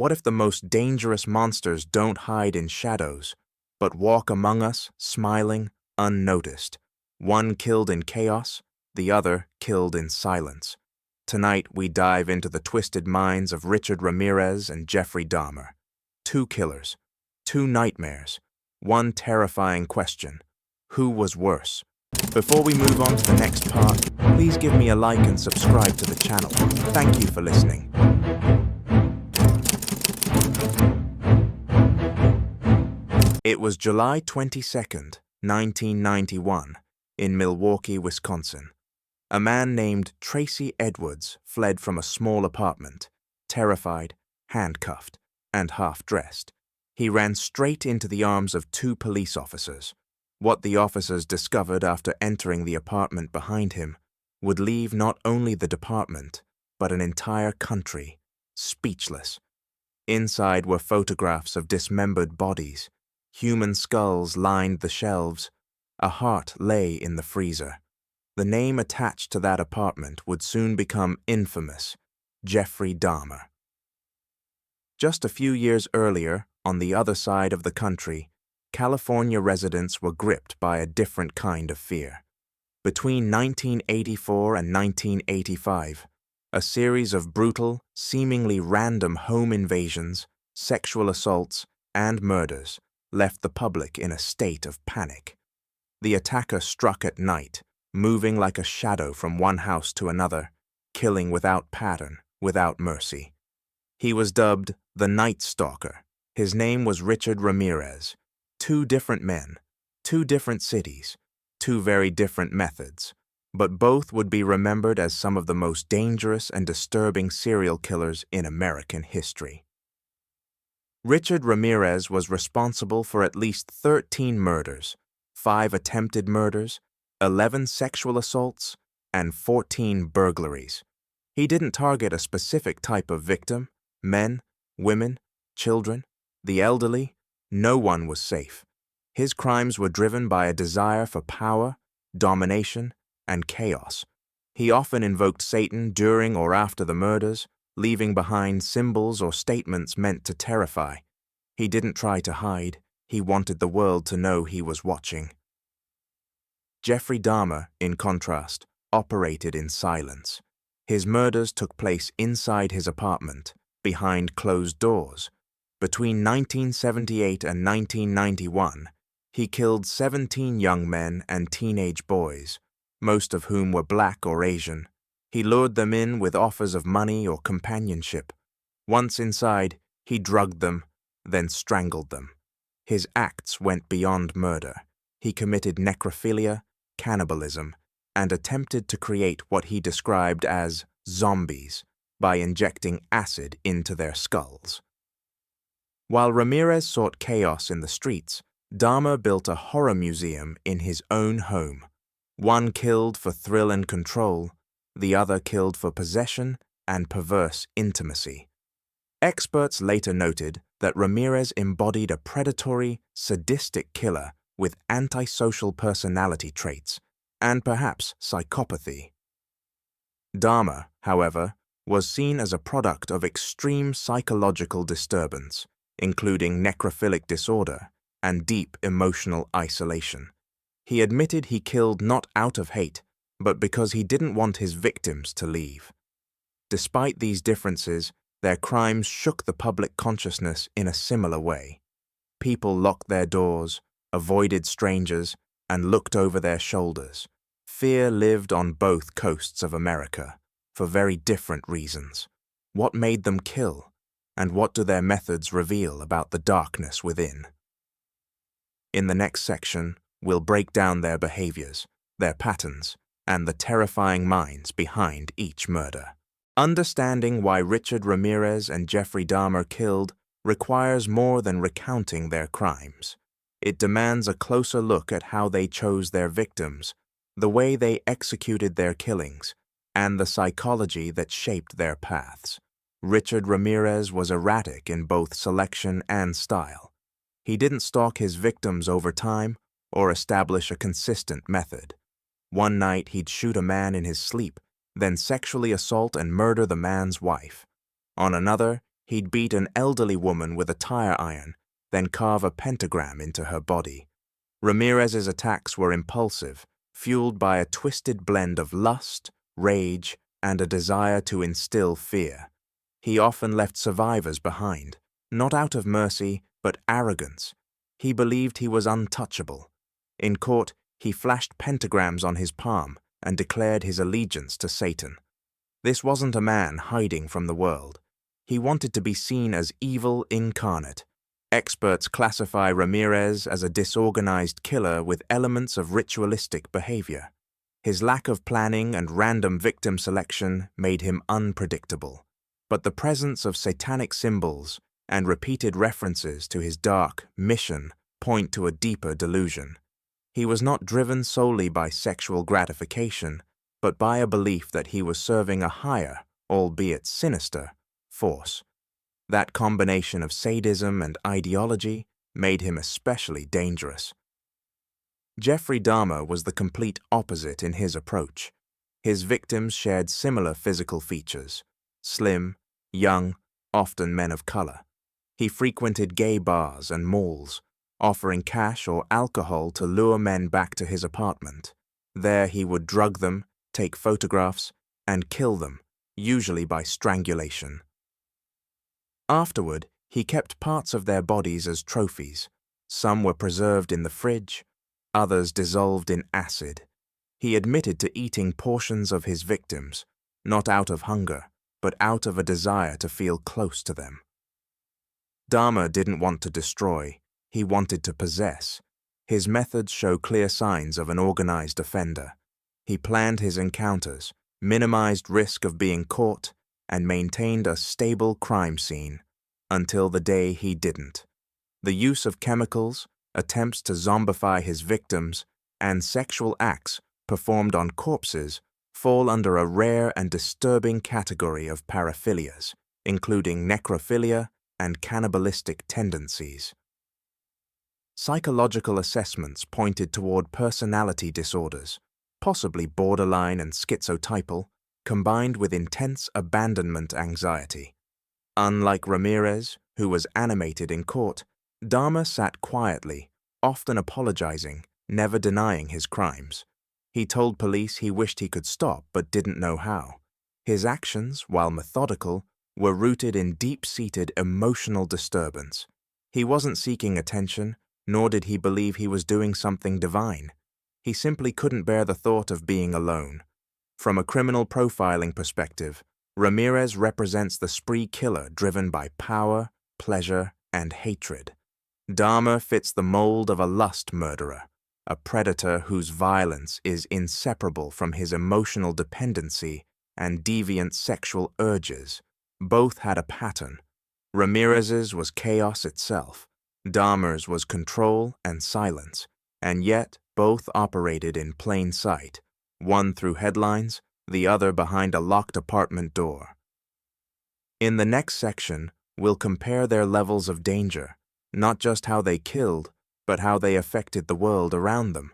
What if the most dangerous monsters don't hide in shadows, but walk among us, smiling, unnoticed? One killed in chaos, the other killed in silence. Tonight we dive into the twisted minds of Richard Ramirez and Jeffrey Dahmer. Two killers, two nightmares, one terrifying question: who was worse? Before we move on to the next part, please give me a like and subscribe to the channel. Thank you for listening. It was July 22nd, 1991, in Milwaukee, Wisconsin. A man named Tracy Edwards fled from a small apartment, terrified, handcuffed, and half-dressed. He ran straight into the arms of two police officers. What the officers discovered after entering the apartment behind him would leave not only the department, but an entire country speechless. Inside were photographs of dismembered bodies. Human skulls lined the shelves. A heart lay in the freezer. The name attached to that apartment would soon become infamous: Jeffrey Dahmer. Just a few years earlier, on the other side of the country, California residents were gripped by a different kind of fear. Between 1984 and 1985, a series of brutal, seemingly random home invasions, sexual assaults, and murders left the public in a state of panic. The attacker struck at night, moving like a shadow from one house to another, killing without pattern, without mercy. He was dubbed the Night Stalker. His name was Richard Ramirez. Two different men, two different cities, two very different methods, but both would be remembered as some of the most dangerous and disturbing serial killers in American history. Richard Ramirez was responsible for at least 13 murders, 5 attempted murders, 11 sexual assaults, and 14 burglaries. He didn't target a specific type of victim: men, women, children, the elderly. No one was safe. His crimes were driven by a desire for power, domination, and chaos. He often invoked Satan during or after the murders, leaving behind symbols or statements meant to terrify. He didn't try to hide. He wanted the world to know he was watching. Jeffrey Dahmer, in contrast, operated in silence. His murders took place inside his apartment, behind closed doors. Between 1978 and 1991, he killed 17 young men and teenage boys, most of whom were black or Asian. He lured them in with offers of money or companionship. Once inside, he drugged them, then strangled them. His acts went beyond murder. He committed necrophilia, cannibalism, and attempted to create what he described as zombies by injecting acid into their skulls. While Ramirez sought chaos in the streets, Dahmer built a horror museum in his own home. One killed for thrill and control, the other killed for possession and perverse intimacy. Experts later noted that Ramirez embodied a predatory, sadistic killer with antisocial personality traits and perhaps psychopathy. Dahmer, however, was seen as a product of extreme psychological disturbance, including necrophilic disorder and deep emotional isolation. He admitted he killed not out of hate, but because he didn't want his victims to leave. Despite these differences, their crimes shook the public consciousness in a similar way. People locked their doors, avoided strangers, and looked over their shoulders. Fear lived on both coasts of America, for very different reasons. What made them kill? And what do their methods reveal about the darkness within? In the next section, we'll break down their behaviors, their patterns, and the terrifying minds behind each murder. Understanding why Richard Ramirez and Jeffrey Dahmer killed requires more than recounting their crimes. It demands a closer look at how they chose their victims, the way they executed their killings, and the psychology that shaped their paths. Richard Ramirez was erratic in both selection and style. He didn't stalk his victims over time or establish a consistent method. One night he'd shoot a man in his sleep, then sexually assault and murder the man's wife. On another, He'd beat an elderly woman with a tire iron, then carve a pentagram into her body. Ramirez's attacks were impulsive, fueled by a twisted blend of lust, rage, and a desire to instill fear. He often left survivors behind, not out of mercy, but arrogance. He believed he was untouchable. In court, he flashed pentagrams on his palm and declared his allegiance to Satan. This wasn't a man hiding from the world. He wanted to be seen as evil incarnate. Experts classify Ramirez as a disorganized killer with elements of ritualistic behavior. His lack of planning and random victim selection made him unpredictable, but the presence of satanic symbols and repeated references to his dark mission point to a deeper delusion. He was not driven solely by sexual gratification, but by a belief that he was serving a higher, albeit sinister, force. That combination of sadism and ideology made him especially dangerous. Jeffrey Dahmer was the complete opposite in his approach. His victims shared similar physical features: slim, young, often men of color. He frequented gay bars and malls, offering cash or alcohol to lure men back to his apartment. There he would drug them, take photographs, and kill them, usually by strangulation. Afterward, he kept parts of their bodies as trophies. Some were preserved in the fridge, others dissolved in acid. He admitted to eating portions of his victims, not out of hunger, but out of a desire to feel close to them. Dahmer didn't want to destroy, he wanted to possess. His methods show clear signs of an organized offender. He planned his encounters, minimized risk of being caught, and maintained a stable crime scene until the day he didn't. The use of chemicals, attempts to zombify his victims, and sexual acts performed on corpses fall under a rare and disturbing category of paraphilias, including necrophilia and cannibalistic tendencies. Psychological assessments pointed toward personality disorders, possibly borderline and schizotypal, combined with intense abandonment anxiety. Unlike Ramirez, who was animated in court, Dahmer sat quietly, often apologizing, never denying his crimes. He told police he wished he could stop but didn't know how. His actions, while methodical, were rooted in deep-seated emotional disturbance. He wasn't seeking attention, nor did he believe he was doing something divine. He simply couldn't bear the thought of being alone. From a criminal profiling perspective, Ramirez represents the spree killer driven by power, pleasure, and hatred. Dahmer fits the mold of a lust murderer, a predator whose violence is inseparable from his emotional dependency and deviant sexual urges. Both had a pattern. Ramirez's was chaos itself. Dahmer's was control and silence, and yet both operated in plain sight, one through headlines, the other behind a locked apartment door. In the next section, we'll compare their levels of danger, not just how they killed, but how they affected the world around them,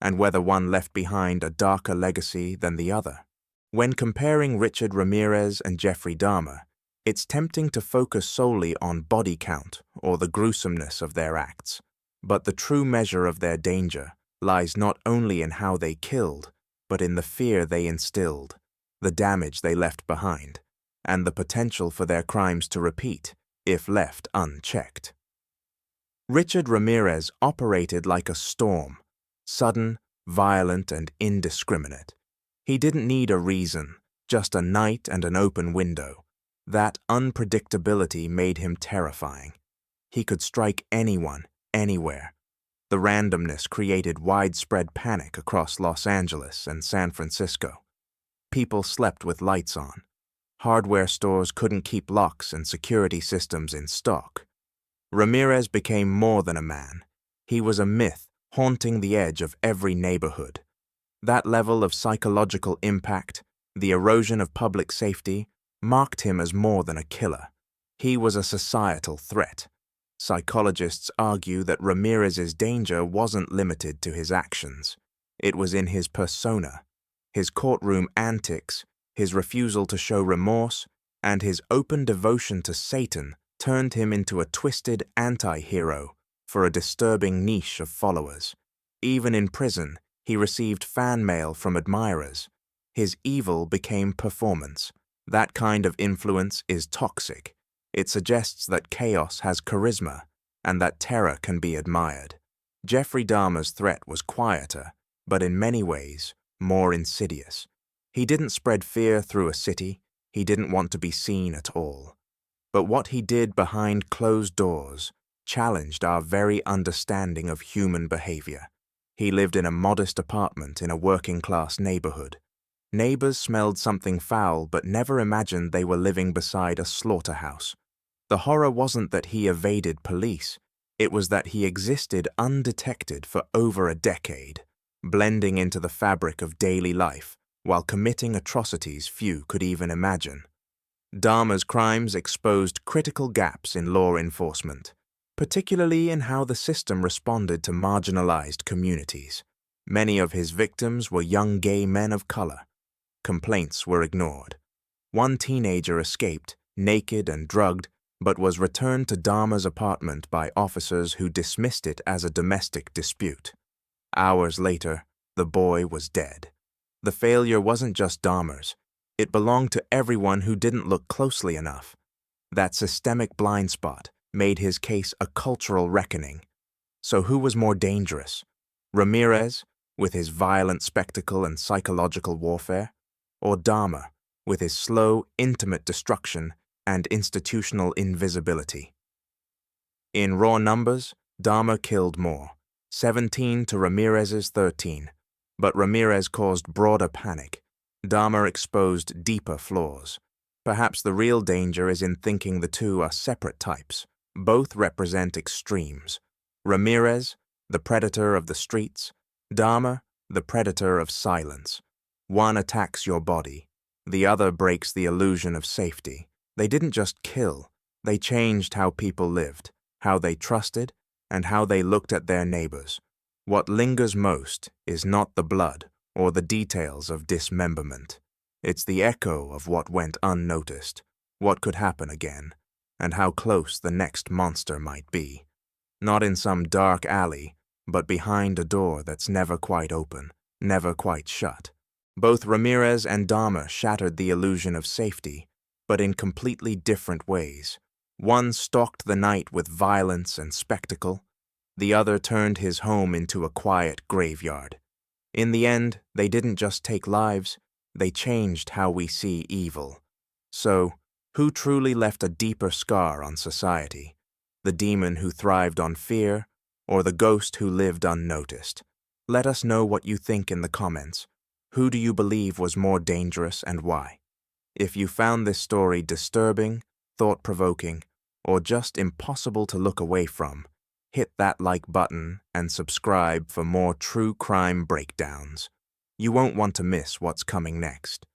and whether one left behind a darker legacy than the other. When comparing Richard Ramirez and Jeffrey Dahmer, it's tempting to focus solely on body count or the gruesomeness of their acts, but the true measure of their danger lies not only in how they killed, but in the fear they instilled, the damage they left behind, and the potential for their crimes to repeat if left unchecked. Richard Ramirez operated like a storm, sudden, violent, and indiscriminate. He didn't need a reason, just a night and an open window. That unpredictability made him terrifying. He could strike anyone, anywhere. The randomness created widespread panic across Los Angeles and San Francisco. People slept with lights on. Hardware stores couldn't keep locks and security systems in stock. Ramirez became more than a man. He was a myth haunting the edge of every neighborhood. That level of psychological impact, the erosion of public safety, marked him as more than a killer. He was a societal threat. Psychologists argue that Ramirez's danger wasn't limited to his actions. It was in his persona, his courtroom antics, his refusal to show remorse, and his open devotion to Satan turned him into a twisted anti-hero for a disturbing niche of followers. Even in prison, he received fan mail from admirers. His evil became performance. That kind of influence is toxic. It suggests that chaos has charisma and that terror can be admired. Jeffrey Dahmer's threat was quieter, but in many ways, more insidious. He didn't spread fear through a city. He didn't want to be seen at all. But what he did behind closed doors challenged our very understanding of human behavior. He lived in a modest apartment in a working-class neighborhood. Neighbors smelled something foul but never imagined they were living beside a slaughterhouse. The horror wasn't that he evaded police. It was that he existed undetected for over a decade, blending into the fabric of daily life while committing atrocities few could even imagine. Dahmer's crimes exposed critical gaps in law enforcement, particularly in how the system responded to marginalized communities. Many of his victims were young gay men of color. Complaints were ignored. One teenager escaped, naked and drugged, but was returned to Dahmer's apartment by officers who dismissed it as a domestic dispute. Hours later, the boy was dead. The failure wasn't just Dahmer's. It belonged to everyone who didn't look closely enough. That systemic blind spot made his case a cultural reckoning. So who was more dangerous? Ramirez, with his violent spectacle and psychological warfare? Or Dahmer, with his slow, intimate destruction and institutional invisibility? In raw numbers, Dahmer killed more, 17 to Ramirez's 13. But Ramirez caused broader panic. Dahmer exposed deeper flaws. Perhaps the real danger is in thinking the two are separate types. Both represent extremes. Ramirez, the predator of the streets. Dahmer, the predator of silence. One attacks your body. The other breaks the illusion of safety. They didn't just kill. They changed how people lived, how they trusted, and how they looked at their neighbors. What lingers most is not the blood or the details of dismemberment. It's the echo of what went unnoticed, what could happen again, and how close the next monster might be. Not in some dark alley, but behind a door that's never quite open, never quite shut. Both Ramirez and Dahmer shattered the illusion of safety, but in completely different ways. One stalked the night with violence and spectacle. The other turned his home into a quiet graveyard. In the end, they didn't just take lives, they changed how we see evil. So, who truly left a deeper scar on society? The demon who thrived on fear, or the ghost who lived unnoticed? Let us know what you think in the comments. Who do you believe was more dangerous and why? If you found this story disturbing, thought-provoking, or just impossible to look away from, hit that like button and subscribe for more true crime breakdowns. You won't want to miss what's coming next.